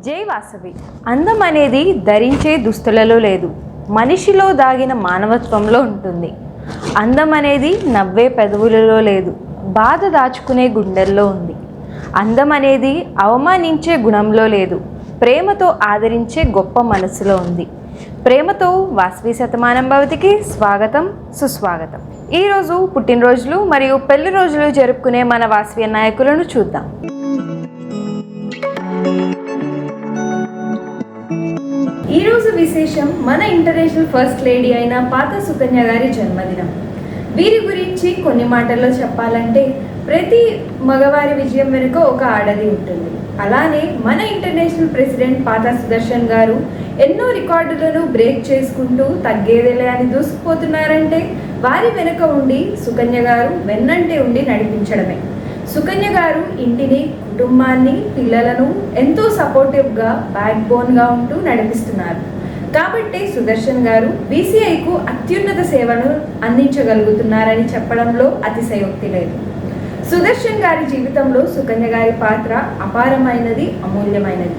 జై వాసవి. అందం అనేది ధరించే దుస్తులలో లేదు, మనిషిలో దాగిన మానవత్వంలో ఉంటుంది. అందం అనేది నవ్వే పెదవులలో లేదు, బాధ దాచుకునే గుండెల్లో ఉంది. అందం అనేది అవమానించే గుణంలో లేదు, ప్రేమతో ఆదరించే గొప్ప మనసులో ఉంది. ప్రేమతో వాసవి శతమానం భవతికి స్వాగతం, సుస్వాగతం. ఈరోజు పుట్టినరోజులు మరియు పెళ్లి రోజులు జరుపుకునే మన వాసవి నాయకులను చూద్దాం. ఈరోజు విశేషం మన ఇంటర్నేషనల్ ఫస్ట్ లేడీ అయిన పాత సుకన్య గారి జన్మదినం. వీరి గురించి కొన్ని మాటల్లో చెప్పాలంటే ప్రతి మగవారి విజయం వెనుక ఒక ఆడది ఉంటుంది. అలానే మన ఇంటర్నేషనల్ ప్రెసిడెంట్ పాత సుదర్శన్ గారు ఎన్నో రికార్డులను బ్రేక్ చేసుకుంటూ తగ్గేదేలే అని దూసుకుపోతున్నారంటే వారి వెనుక ఉండి సుకన్య గారు వెన్నంటే ఉండి నడిపించడమే. సుకన్య గారు ఇంటిని, కుటుంబాన్ని, పిల్లలను ఎంతో సపోర్టివ్గా, బ్యాక్ బోన్గా ఉంటూ నడిపిస్తున్నారు. కాబట్టి సుదర్శన్ గారు బీసీఐకు అత్యున్నత సేవను అందించగలుగుతున్నారని చెప్పడంలో అతిశయోక్తి లేదు. సుదర్శన్ గారి జీవితంలో సుకన్య గారి పాత్ర అపారమైనది, అమూల్యమైనది.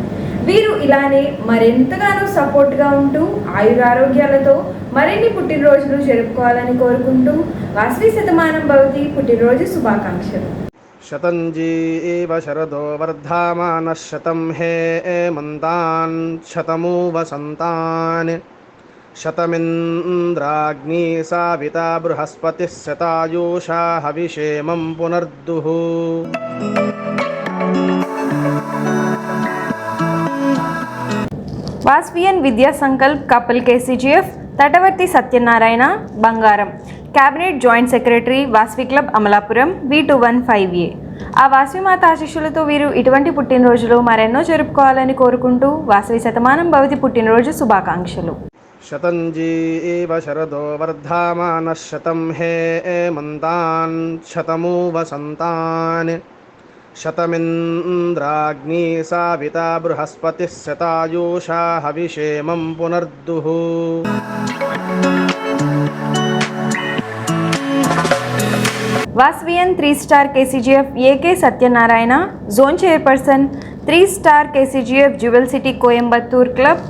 వీరు ఇలానే మరెంతగానో సపోర్ట్గా ఉంటూ ఆయురారోగ్యాలతో మరిన్ని పుట్టినరోజులు జరుపుకోవాలని కోరుకుంటూ వాసవి శతమానం భవతి పుట్టినరోజు శుభాకాంక్షలు. శతంజీవ శరదో వర్ధమానః శతం హేమంతాన్ శతమూ వసంతాన్ శతమింద్రాగ్నీ సావితా బృహస్పతిః శతాయూషా హవిషేమం పునర్దుః. వాసవియన్ విద్యా సంకల్ప్ కపుల్ కేసీజీఎఫ్ తటవర్తి సత్యనారాయణ బంగారం cabinet joint secretary Vasavi club Amalapuram V215A. ఆ వాసవి మాత ఆశీస్సులతో వీరు ఇటువంటి పుట్టినరోజులు మరెన్నో జరుపుకోవాలని కోరుకుంటూ వాసవి శతమానం భవతి పుట్టినరోజు శుభాకాంక్షలు. శతంజీవ శరదో వర్ధమానః శతం హేమంతాన్ శతమూ వసంతాన్ శతమింద్రాగ్నీ సావితా బృహస్పతిః శతాయూషా హవిషేమం పునర్దుః. వాసవియన్ 3 star KCGF A K Satyanarayana zone chairperson 3 star KCGF jewel city Coimbatore club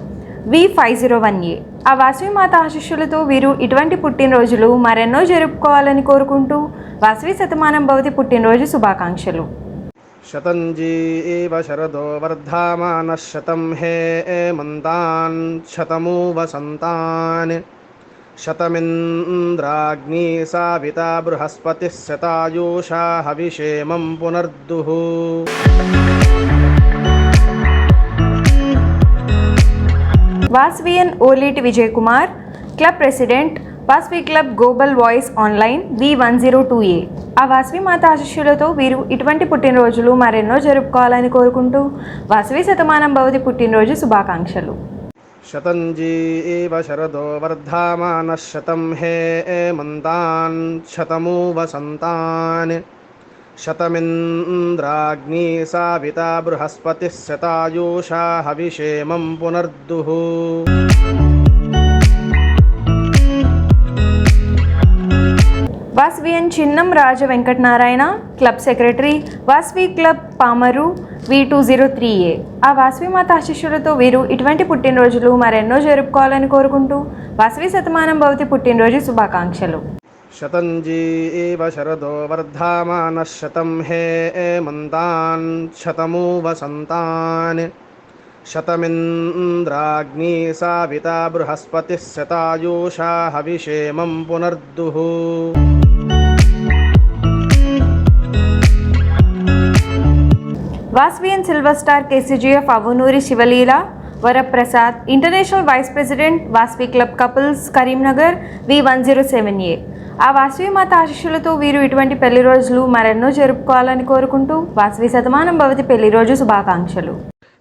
V501A. ఆ వాసవి మాత ఆశీస్సులతో వీరు ఇటువంటి పుట్టినరోజులు మరెన్నో జరుపుకోవాలని కోరుకుంటూ వాసవి శతమానం భవతి పుట్టినరోజు శుభాకాంక్షలు. శతంజీవ శరదో వర్ధమానః శతం హేమంతాన్ శతమూ వసంతాన్ శతమింద్రాగ్నీ సావితా బృహస్పతిః శతాయూషా హవిషేమం పునర్దుః. Vasavian Oleti Vijay Kumar club president Vasavi club global voice online V102A. ఆ వాసవి మాత ఆశీస్సులతో వీరు ఇటువంటి పుట్టినరోజులు మరెన్నో జరుపుకోవాలని కోరుకుంటూ వాసవి శతమానం భవతి పుట్టినరోజు శుభాకాంక్షలు. శతంజీవ శరదో వర్ధమానః శతం హేమంతాన్ శతమూ వసంతాన్ శతమింద్రాగ్నీ సావితా బృహస్పతిః శతాయూషా హవిషేమం పునర్దుః. Vasavian Chinnam Raja Venkatanarayana club secretary Vasavi club Pamuru V203A. ఆ వాసవి మాత ఆశీస్సులతో వీరు ఇటువంటి పుట్టినరోజులు మరెన్నో జరుపుకోవాలని కోరుకుంటూ వాసవి శతమానం భవతి పుట్టినరోజు శుభాకాంక్షలు. శతంజీవ శరదో వర్ధమానః శతం హేమంతాన్ శతమూ వసంతాన్ శతమింద్రాగ్నీ సావితా బృహస్పతిః శతాయూషా హవిషేమం పునర్దుః. Vasavian silver star KCGF Avunuri Sivaleela Varaprasad international vice president Vasavi club couples Karimnagar V107A. ఆ వాసవి మాత ఆశీస్సులతో వీరు ఇటువంటి పెళ్లి రోజులు మరెన్నో జరుపుకోవాలని కోరుకుంటూ వాసవి శతమానం భవతి పెళ్లి రోజు శుభాకాంక్షలు.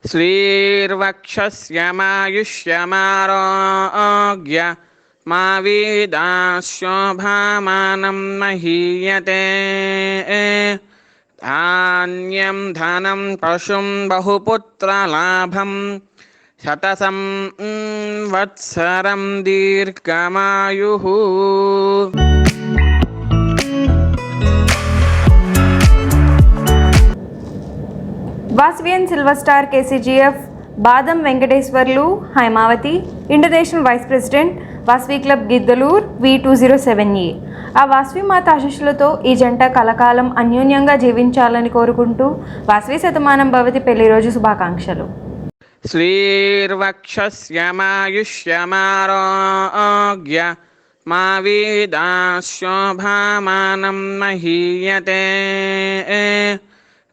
శ్రీర్వక్షస్యమారోగ్య మా వీదాశోభామానం మహీయతే ధాన్యం ధనం పశుం బహుపుత్రలాభం శతసం వత్సరం దీర్ఘమాయుః. Vasavian silver star KCGF Badam Venkateswarlu Haimavathi, international vice president Vasavi club Giddalur V207A. ఆ వాస్వి మాత ఆశీస్సులతో ఈ జంట కలకాలం అన్యోన్యంగా జీవించాలని కోరుకుంటూ వాస్వి శతమానం భవతి పెళ్లి రోజు శుభాకాంక్షలు. శ్రీర్వక్షస్యమాయుష్యమారోగ్య మా వీదాశోభామానం మహీయతే.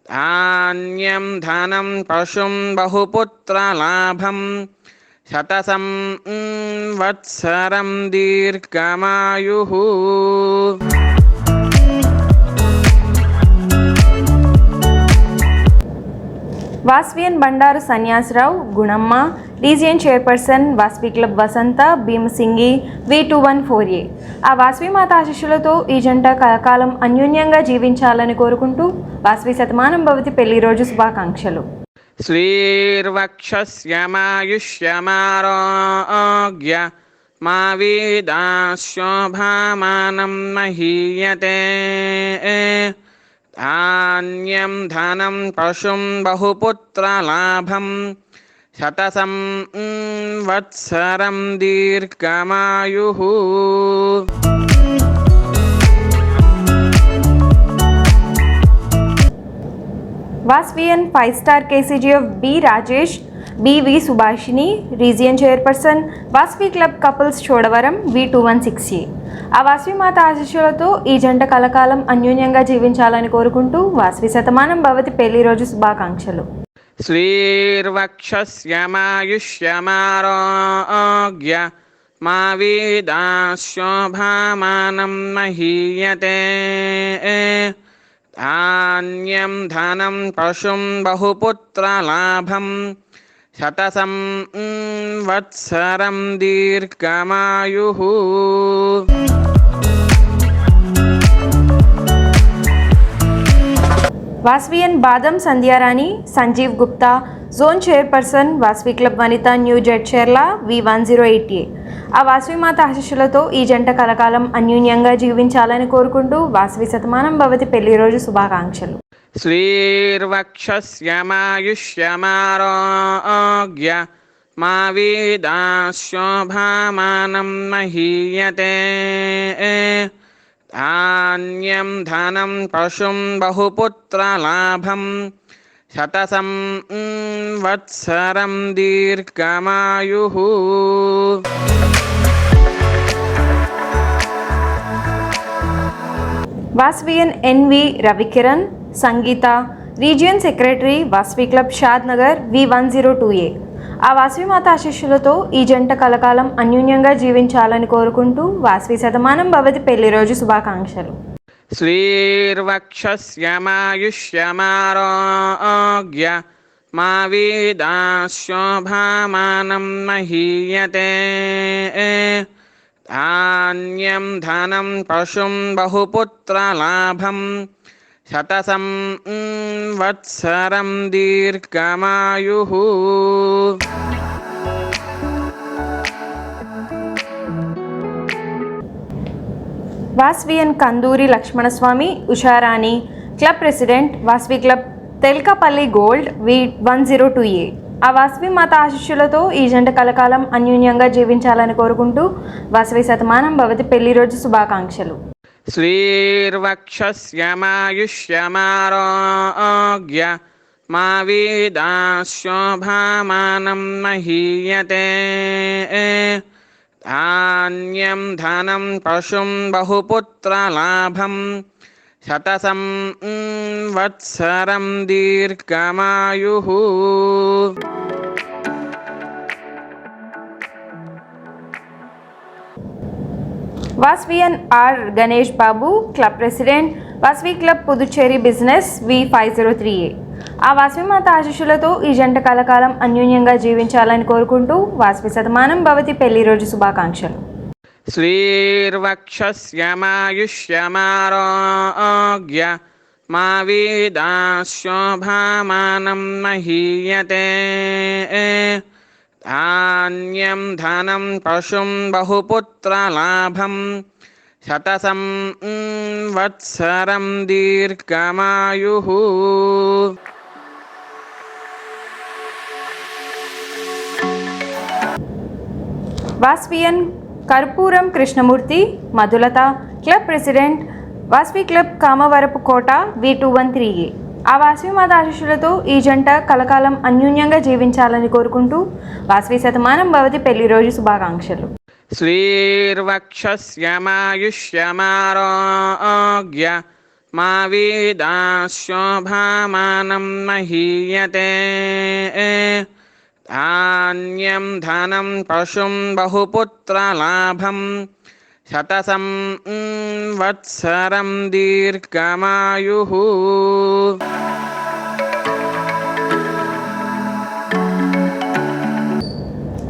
ధాన్యం ధనం పశుం బహుపుత్రలాభం శతసం వత్సరం దీర్ఘమాయుః. Vasavian Bandaru Sanyasarao Gunamma, region chairperson Vasavi club Vasantha Bhimasingi V214A. ఆ వాస్వి మాత ఆశీస్సులతో ఈ జంట కలకాలం అన్యోన్యంగా జీవించాలని కోరుకుంటూ వాస్వి శతమానం భవతి పెళ్లి రోజు శుభాకాంక్షలు. శ్రీర్వక్షస్యమాయుష్యమారోగ్య మా వీదాశోభామానం మహీయతే. ధాన్యం ధనం పశుం బహుపుత్రలాభం శతసం వత్సరం దీర్ఘమాయుః. వాస్వియన్ 5-star KCGF B Rajesh, BV Subhashini, region chairperson Vasavi club couples Chodavaram V216A. ఆ వాస్వి మాత ఆశీస్సులతో ఈ జంట కలకాలం అన్యోన్యంగా జీవించాలని కోరుకుంటూ వాస్వి శతమానం భవతి పెళ్లి రోజు శుభాకాంక్షలు. శ్రీర్వక్షస్యమాయుష్యమారోగ్య మా వీదాశోభామానం మహీయతే. ధాన్యం ధనం పశుం బహుపుత్రలాభం శతసం వత్సరం దీర్ఘమాయుః. Vasavian Badam Sandhyarani Sanjeev Gupta, zone chairperson Vasavi club Vanitha new Jadcherla V108A. ఆ వాస్వి మాత ఆశీస్సులతో ఈ జంట కలకాలం అన్యోన్యంగా జీవించాలని కోరుకుంటూ వాస్వి శతమానం భవతి పెళ్లి రోజు శుభాకాంక్షలు. శ్రీర్వక్షస్యమాయుష్యమారోగ్య మా వీదాశోభామానం మహీయతే. ధాన్యం ధనం పశుం బహుపుత్రలాభం శతసం వత్సరం దీర్ఘమాయుః. వాస్వియన్ NV రవికిరణ్ సంగీత, రీజియన్ సెక్రటరీ వాస్వి క్లబ్ షాద్ నగర్ V102A. ఆ వాస్వి మాత ఆశీస్సులతో ఈ జంట కలకాలం అన్యోన్యంగా జీవించాలని కోరుకుంటూ వాస్వి శతమానం భవతి పెళ్లి రోజు శుభాకాంక్షలు. శ్రీర్వక్షస్యమాయుష్యమారోగ్య మా వీదాశోభామానం మహీయతే. ధాన్యం ధనం పశుం బహుపుత్రలాభం శతసం వత్సరం దీర్ఘమాయుః. Vasavian Kanduri Lakshmanaswamy Usharani, club president Vasavi club Telkapalli gold V102A. ఆ వాస్వి మాత ఆశీస్సులతో ఈ జంట కలకాలం అన్యోన్యంగా జీవించాలని కోరుకుంటూ వాస్వి శతమానం భవతి పెళ్లి రోజు శుభాకాంక్షలు. శ్రీర్వక్షస్యమాయుష్యమారోగ్య మా వీదాశోభామానం మహీయతే. ధాన్యం ధనం పశుం బహుపుత్రలాభం శతసం వత్సరం దీర్ఘమాయుః. Vasavian R Ganesh Babu, club president Vasavi club Puducherry business V503A. ఆ వాస్వి మాత ఆశీస్సులతో ఈ జంట కలకాలం అన్యోన్యంగా జీవించాలని కోరుకుంటూ వాస్వి శతమానం భవతి పెళ్లి రోజు శుభాకాంక్షలు. శ్రీర్వక్షస్యమాయుష్యమారోగ్య మా వీదాశోభామానం మహీయతే. ధాన్యం ధనం పశుం బహుపుత్రలాభం శతసం వత్సరం దీర్ఘమాయుః. Vasavian Karpuram Krishnamurthy Madhulatha club president Vasavi club Kamavarapu Kota V213A. ఆ వాస్వి మాత ఆశీస్సులతో ఈ జంట కలకాలం అన్యోన్యంగా జీవించాలని కోరుకుంటూ వాస్వి శతమానం భవతి పెళ్లి రోజు శుభాకాంక్షలు. శ్రీర్వక్షస్యమాయుష్యమారోగ్య మా వీదాశోభామానం మహీయతే ధాన్యం ధనం పశుం బహుపుత్రలాభం శతసం వత్సరం దీర్ఘమాయుః.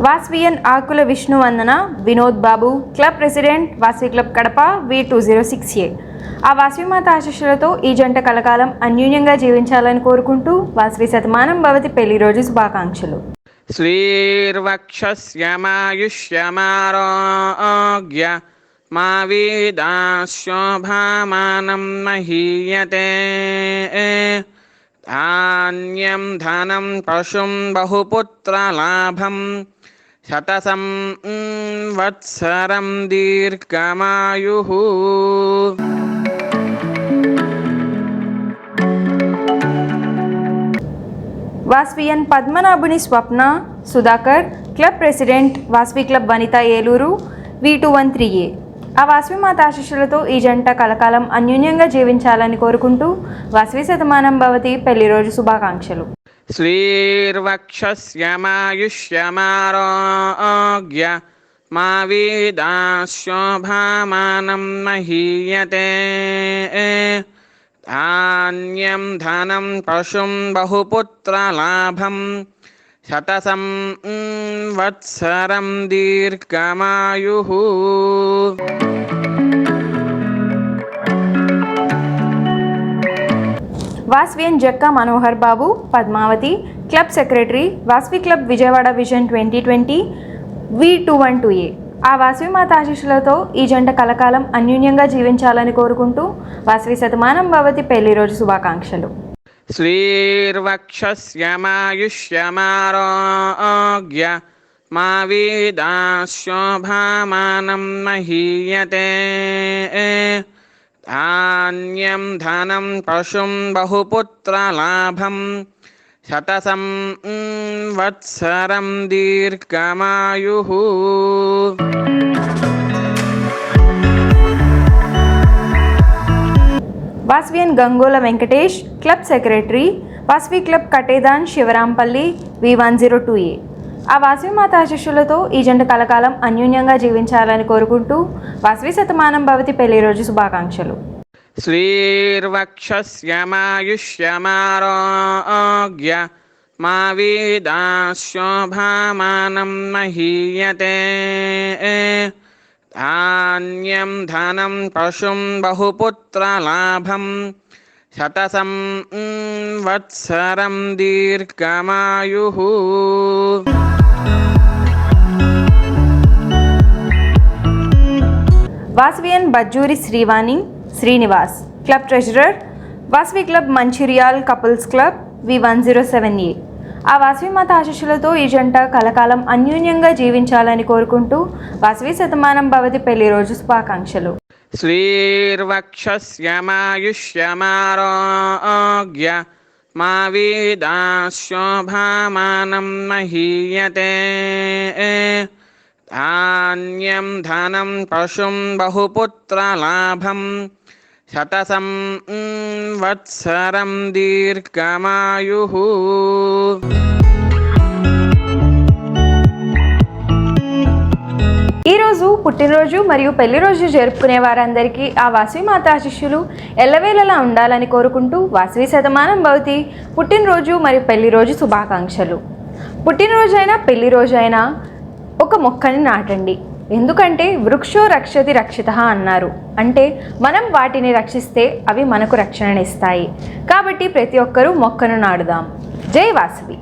Vasavian Akula Vishnuvandana Vinod Babu club president Vasavi club Kadapa V206A. ఆ వాస్వి మాత ఆశీస్సులతో ఈ జంట కలకాలం అన్యోన్యంగా జీవించాలని కోరుకుంటూ వాస్వి శతమానం భవతి పెళ్లి రోజు శుభాకాంక్షలు. శ్రీర్వక్షస్యమాయుష్యమారోగ్య మా వీదాశోభామానం మహీయతే ధాన్యం ధనం పశుం బహుపుత్రలాభం శతసం వత్సరం దీర్ఘమాయుః. Vasavian Padmanabhuni Swapna Sudhakar club president Vasavi club Vanitha Eluru V213A. ఆ వాస్వి మాత ఆశీస్సులతో ఈ జంట కలకాలం అన్యోన్యంగా జీవించాలని కోరుకుంటూ వాస్వి శతమానం భవతి పెళ్లి రోజు శుభాకాంక్షలు. శ్రీర్వక్షస్యమాయుష్యమారోగ్య మా వీదాశోభామానం మహీయతే ధాన్యం ధనం పశుం బహుపుత్రలాభం శతసం వత్సరం దీర్ఘమాయుః. Vasavian Jakka Manohar Babu Padmavathi club secretary Vasavi club Vijayawada vision 2020 V212A. ఆ వాస్వి మాత ఆశీస్సులతో ఈ జంట కలకాలం అన్యోన్యంగా జీవించాలని కోరుకుంటూ వాస్వి శతమానం భవతి పెళ్లి రోజు శుభాకాంక్షలు. శ్రీర్వక్షస్యమాయుష్యమారోగ్య మా వీదాశోభామానం మహీయతే ధాన్యం ధనం పశుం బహుపుత్రలాభం శతసం వత్సరం దీర్ఘమాయుః. Vasavian Gangola Venkatesh club secretary Vasavi club Katedan Shivarampalli V102A. ఆ వాస్వి మాత ఆశీస్సులతో ఈ జంట కలకాలం అన్యోన్యంగా జీవించాలని కోరుకుంటూ వాస్వి శతమానం భవతి పెళ్లి రోజు శుభాకాంక్షలు. శ్రీర్వక్షస్యమాయుష్యమారోగ్య మా వీదాశోభామానం మహీయతే ధాన్యం ధనం పశుం బహుపుత్రలాభం శతసం వత్సరం దీర్ఘమాయుః. Vasavian Bajjuri Srivani Srinivas club treasurer Vasavi club Mancherial couples club V107A. ఆ వాస్వి మాత ఆశీస్సులతో ఈ జంట కలకాలం అన్యోన్యంగా జీవించాలని కోరుకుంటూ వాస్వి శతమానం భవతి పెళ్లి రోజు శుభాకాంక్షలు. శ్రీర్వక్షస్యమాయుష్యమారోగ్య మా వీదాశోభామానం మహీయతే ధాన్యం ధనం పశుం బహుపుత్రలాభం శతసం వత్సరం దీర్ఘమాయుః. ఈరోజు పుట్టినరోజు మరియు పెళ్లి రోజు జరుపుకునే వారందరికీ ఆ వాస్వి మాత ఆశీస్సులు ఎల్లవేళలా ఉండాలని కోరుకుంటూ వాస్వి శతమానం భవతి పుట్టినరోజు మరియు పెళ్లి రోజు శుభాకాంక్షలు. పుట్టినరోజైనా పెళ్లి రోజైనా ఒక మొక్కని నాటండి. ఎందుకంటే వృక్షో రక్షతి రక్షితః అన్నారు. అంటే మనం వాటిని రక్షిస్తే అవి మనకు రక్షణనిస్తాయి. కాబట్టి ప్రతి ఒక్కరూ మొక్కను నాటుదాం. జై వాసవి.